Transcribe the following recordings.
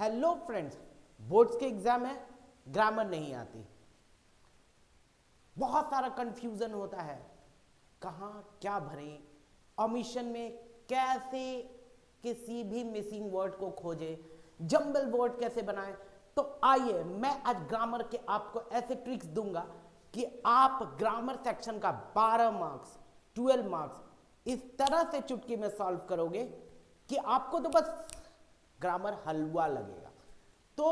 Hello friends, boards के exam है, grammar नहीं आती, बहुत सारा कंफ्यूजन होता है, कहाँ क्या भरें, ओमिशन में कैसे किसी भी मिसिंग वर्ड को खोजें, जंबल वर्ड कैसे बनाएं। तो आइए मैं आज ग्रामर के आपको ऐसे ट्रिक्स दूंगा कि आप ग्रामर सेक्शन का 12 मार्क्स 12 मार्क्स इस तरह से चुटकी में सॉल्व करोगे कि आपको तो बस ग्रामर हलवा लगेगा। तो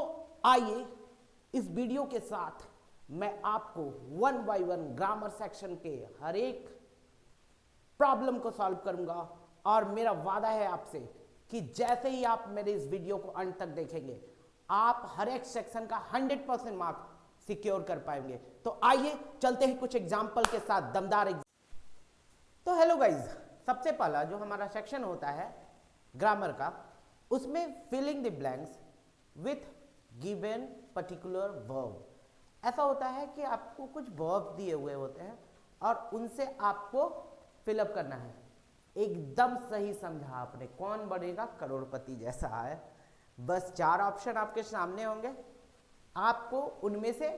आइए इस वीडियो के साथ मैं आपको 1 बाय 1 ग्रामर सेक्शन के हर एक प्रॉब्लम को सॉल्व करूंगा और मेरा वादा है आपसे कि जैसे ही आप मेरे इस वीडियो को अंत तक देखेंगे आप हर एक सेक्शन का 100% मार्क सिक्योर कर पाएंगे। तो आइए चलते हैं कुछ एग्जाम्पल के साथ दमदार तो हेलो गाइज, सबसे पहला जो हमारा सेक्शन होता है ग्रामर का, उसमें filling the blanks with given particular verb. ऐसा होता है कि आपको कुछ वर्ब दिए हुए होते हैं और उनसे आपको फिलअप करना है। एकदम सही समझा आपने, कौन बनेगा करोड़पति जैसा है। बस 4 ऑप्शन आपके सामने होंगे, आपको उनमें से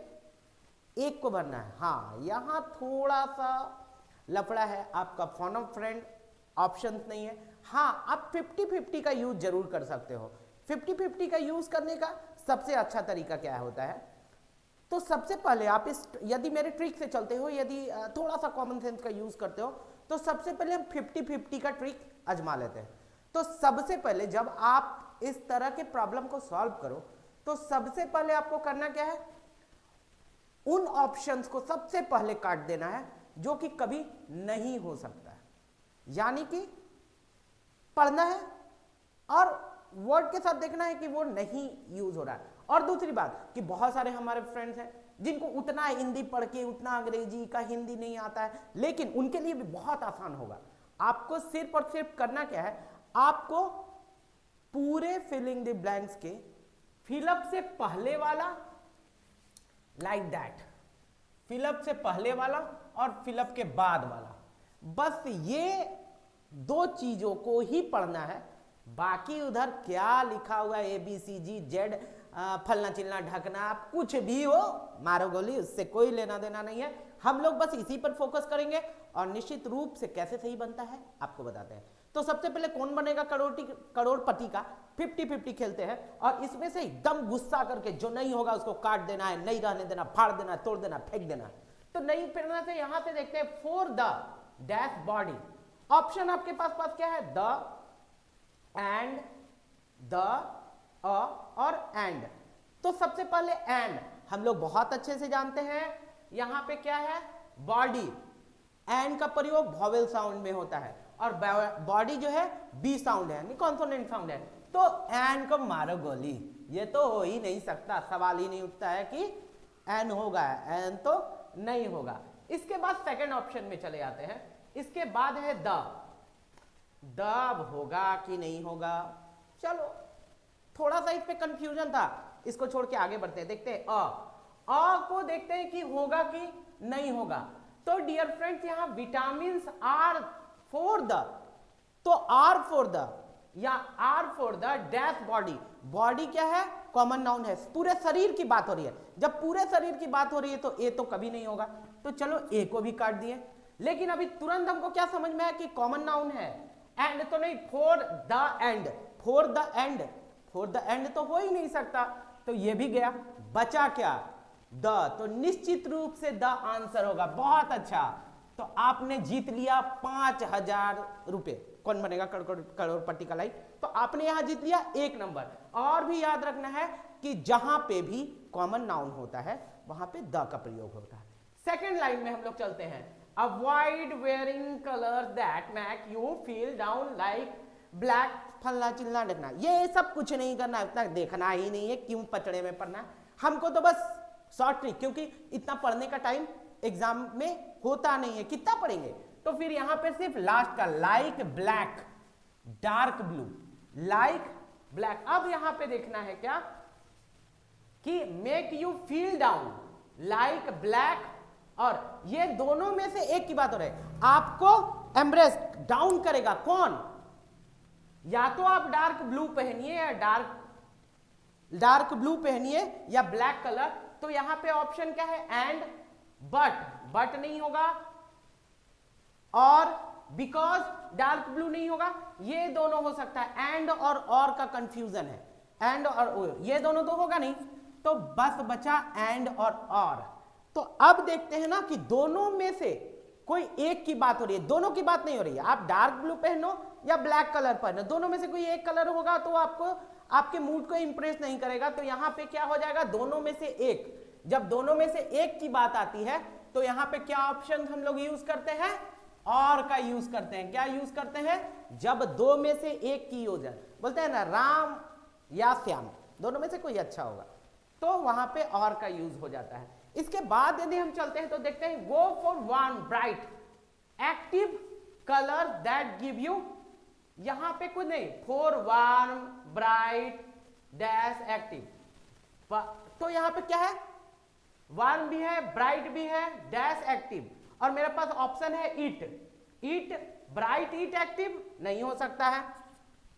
एक को भरना है। हाँ, यहाँ थोड़ा सा लफड़ा है, आपका फोन ऑफ फ्रेंड ऑप्शन नहीं है। हाँ, आप 50-50 का यूज जरूर कर सकते हो। 50-50 का यूज करने का सबसे अच्छा तरीका क्या होता है, तो सबसे पहले आप यदि मेरे ट्रिक से चलते हो, यदि थोड़ा सा कॉमन सेंस का यूज करते हो, तो सबसे पहले हम 50-50 का ट्रिक आजमा लेते हैं। तो सबसे पहले जब आप इस तरह के प्रॉब्लम को सॉल्व करो तो सबसे पहले आपको करना क्या है, उन ऑप्शंस को सबसे पहले काट देना है जो कि कभी नहीं हो सकता है, यानी कि पढ़ना है और वर्ड के साथ देखना है कि वो नहीं यूज हो रहा है। और दूसरी बात कि बहुत सारे हमारे फ्रेंड्स हैं जिनको उतना हिंदी पढ़ के उतना अंग्रेजी का हिंदी नहीं आता है, लेकिन उनके लिए भी बहुत आसान होगा। आपको सिर्फ और सिर्फ करना क्या है, आपको पूरे फिलिंग द ब्लैंक्स के फिलअप से पहले वाला लाइक दैट, फिलअप से पहले वाला और फिलअप के बाद वाला, बस ये 2 चीजों को ही पढ़ना है। बाकी उधर क्या लिखा हुआ है ABCG फलना चिलना ढकना, आप कुछ भी हो मारो गोली, उससे कोई लेना देना नहीं है। हम लोग बस इसी पर फोकस करेंगे और निश्चित रूप से कैसे सही बनता है आपको बताते हैं। तो सबसे पहले कौन बनेगा करोड़पति का 50-50 खेलते हैं और इसमें से एकदम गुस्सा करके जो नहीं होगा उसको काट देना है, नहीं रहने देना, फाड़ देना, तोड़ देना, फेंक देना। तो नहीं फिरना से यहां से देखते हैं for the dash body. Option आपके पास क्या है, द एंड, द और एंड। तो सबसे पहले एंड हम लोग बहुत अच्छे से जानते हैं, यहां पे क्या है बॉडी। एंड का प्रयोग वॉवेल साउंड में होता है और बॉडी जो है बी साउंड है, कॉन्सोनेंट साउंड है। तो एंड को मारो गोली, ये तो हो ही नहीं सकता, सवाल ही नहीं उठता है कि एंड होगा, एंड तो नहीं होगा। इसके बाद सेकंड ऑप्शन में चले जाते हैं, इसके बाद है द होगा कि नहीं होगा। चलो थोड़ा सा इस पे कंफ्यूजन था, इसको छोड़ के आगे बढ़ते हैं, देखते हैं अ को देखते हैं कि होगा कि नहीं होगा। तो डियर फ्रेंड्स, यहां विटामिन आर फॉर द, तो आर फॉर द या R for the dash body. Body क्या है, कॉमन नाउन है, पूरे शरीर की बात हो रही है। जब पूरे शरीर की बात हो रही है तो ए तो कभी नहीं होगा, तो चलो ए को भी काट दिए। लेकिन अभी तुरंत हमको क्या समझ में आया कि कॉमन नाउन है, एंड तो नहीं, for the end, for the end, for the end तो हो ही नहीं सकता, तो ये भी गया। बचा क्या, द, तो निश्चित रूप से द आंसर होगा। बहुत अच्छा, तो आपने जीत लिया 5000 रुपए। कौन बनेगा करोड़पति का लाइक, तो आपने यहां जीत लिया 1 नंबर। और भी याद रखना है कि जहां पे भी कॉमन नाउन होता है वहां पे द का प्रयोग होता है। सेकेंड लाइन में हम लोग चलते हैं, avoid wearing colours that make you feel down like black फलना चिलना देखना। ये सब कुछ नहीं करना, इतना देखना ही नहीं है, क्यों पचड़े में पढ़ना। हमको तो बस शॉर्ट ट्रिक, क्योंकि इतना पढ़ने का टाइम एग्जाम में होता नहीं है, कितना पढ़ेंगे। तो फिर यहां पे सिर्फ लास्ट का like black, dark blue, like black. अब यहां पे देखना है क्या कि make you feel down like black, और ये दोनों में से एक की बात हो रही है। आपको एम्ब्रेस डाउन करेगा कौन, या तो आप डार्क ब्लू पहनिए या डार्क डार्क ब्लू पहनिए या ब्लैक कलर, तो यहां पे ऑप्शन क्या है, एंड, बट नहीं होगा, और बिकॉज डार्क ब्लू नहीं होगा, ये दोनों हो सकता है, एंड और का कंफ्यूजन है, एंड और ये दोनों तो होगा नहीं, तो बस बचा एंड और। तो अब देखते हैं ना कि दोनों में से कोई एक की बात हो रही है, दोनों की बात नहीं हो रही है, आप डार्क ब्लू पहनो या ब्लैक कलर पहनो, दोनों में से कोई एक कलर होगा तो आपको आपके मूड को इंप्रेस नहीं करेगा, तो यहां पे क्या हो जाएगा, दोनों में से एक। जब दोनों में से एक की बात आती है तो यहां पे क्या ऑप्शन हम लोग यूज करते हैं, और का यूज करते हैं। क्या यूज करते हैं, जब दो में से एक की हो जाए, बोलते हैं ना राम या श्याम, दोनों में से कोई अच्छा होगा, तो वहां पे और का यूज हो जाता है। इसके बाद यदि हम चलते हैं तो देखते हैं, go for one bright active colour that give you, यहां पे कुछ नहीं, for warm bright dash active, तो यहां पे क्या है, वार्म भी है, ब्राइट भी है, डैश एक्टिव, और मेरे पास ऑप्शन है इट ब्राइट इट एक्टिव नहीं हो सकता है,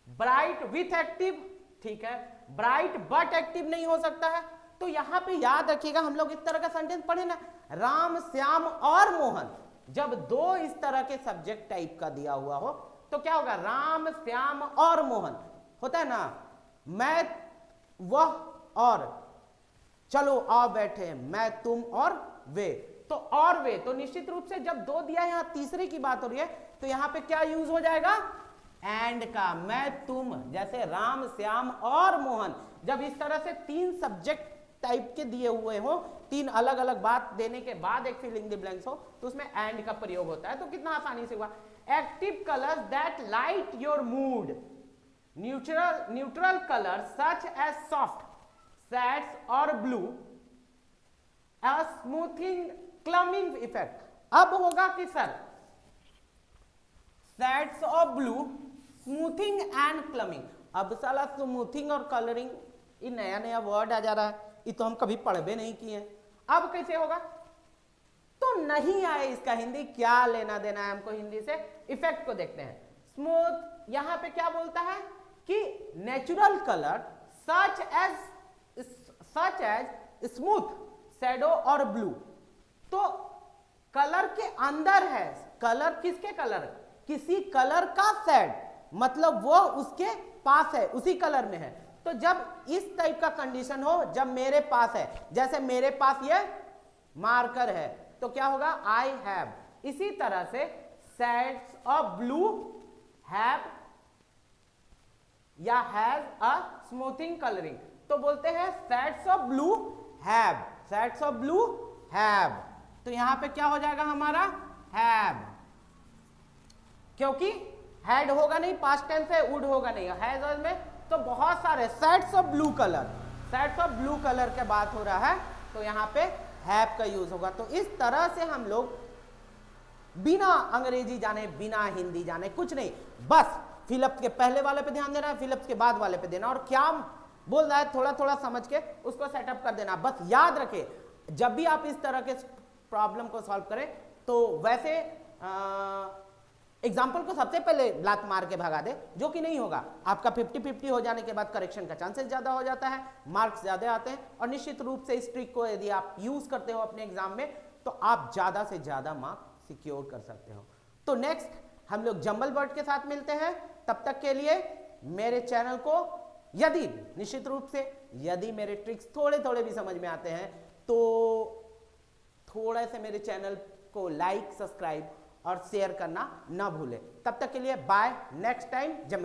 ब्राइट विथ एक्टिव ठीक है, ब्राइट बट एक्टिव नहीं हो सकता है। तो यहां पे याद रखिएगा, हम लोग इस तरह का सेंटेंस पढ़े ना, राम श्याम और मोहन, जब दो इस तरह के सब्जेक्ट टाइप का दिया हुआ हो तो क्या होगा, राम श्याम और मोहन होता है ना, मैं वह और, चलो आओ बैठे, मैं तुम और वे, तो और वे, तो निश्चित रूप से जब दो दिया, यहां तीसरे की बात हो रही है, तो यहां पे क्या यूज हो जाएगा, एंड का, मैं तुम, जैसे राम श्याम और मोहन, जब इस तरह से तीन सब्जेक्ट टाइप के दिए हुए हो, तीन अलग अलग बात देने के बाद एक फिल इन द ब्लैंक्स हो, तो उसमें एंड का प्रयोग होता है। तो कितना आसानी से हुआ, active colours that light your mood, neutral colour such as soft shades और blue, a smoothing clumping effect. अब होगा कि सर shades of blue, smoothing and clumping, अब साला स्मूथिंग और कलरिंग ये नया नया वर्ड आ जा रहा है, ये तो हम कभी पढ़ भी नहीं किए, अब कैसे होगा, तो नहीं आए इसका हिंदी, क्या लेना देना है हमको हिंदी से। इफेक्ट को देखते हैं, स्मूथ, यहां पे क्या बोलता है कि natural colour such as smooth shadow और ब्लू, तो कलर के अंदर है, कलर किसके कलर, किसी कलर का शेड, मतलब वो उसके पास है, उसी कलर में है। तो जब इस टाइप का कंडीशन हो, जब मेरे पास है, जैसे मेरे पास ये मार्कर है, तो क्या होगा, आई हैव, इसी तरह से शेड्स ऑफ ब्लू हैव या हैज अ स्मूथिंग कलरिंग, तो बोलते हैं shades of blue have, shades of blue have, तो यहां पे क्या हो जाएगा हमारा, हैव, क्योंकि हैड होगा नहीं, पास्ट टेंस है, वुड होगा नहीं, हैज में तो बहुत सारे shades of blue colour, shades of blue colour के बात हो रहा है, तो यहां पे हैव का यूज होगा। तो इस तरह से हम लोग बिना अंग्रेजी जाने, बिना हिंदी जाने, कुछ नहीं, बस फिलअप के पहले वाले पे ध्यान देना है, फिलअप के बाद वाले पे देना, और क्या बोल रहा है थोड़ा थोड़ा समझ के उसको सेटअप कर देना। बस याद रखे, जब भी आप इस तरह के प्रॉब्लम को सॉल्व करें, तो वैसे एग्जाम्पल को सबसे पहले लात मार के भगा दे, जो कि नहीं होगा, आपका 50-50 हो जाने के बाद करेक्शन का चांसेस ज्यादा हो जाता है, मार्क्स ज्यादा आते हैं, और निश्चित रूप से इस ट्रिक को यदि आप यूज करते हो अपने एग्जाम में, तो आप ज्यादा से ज्यादा मार्क्स सिक्योर कर सकते हो। तो नेक्स्ट हम लोग जंबल वर्ड के साथ मिलते हैं, तब तक के लिए मेरे चैनल को, यदि निश्चित रूप से यदि मेरे ट्रिक्स थोड़े थोड़े भी समझ में आते हैं, तो थोड़ा से मेरे चैनल को लाइक, सब्सक्राइब और शेयर करना ना भूलें। तब तक के लिए बाय, नेक्स्ट टाइम जंबल।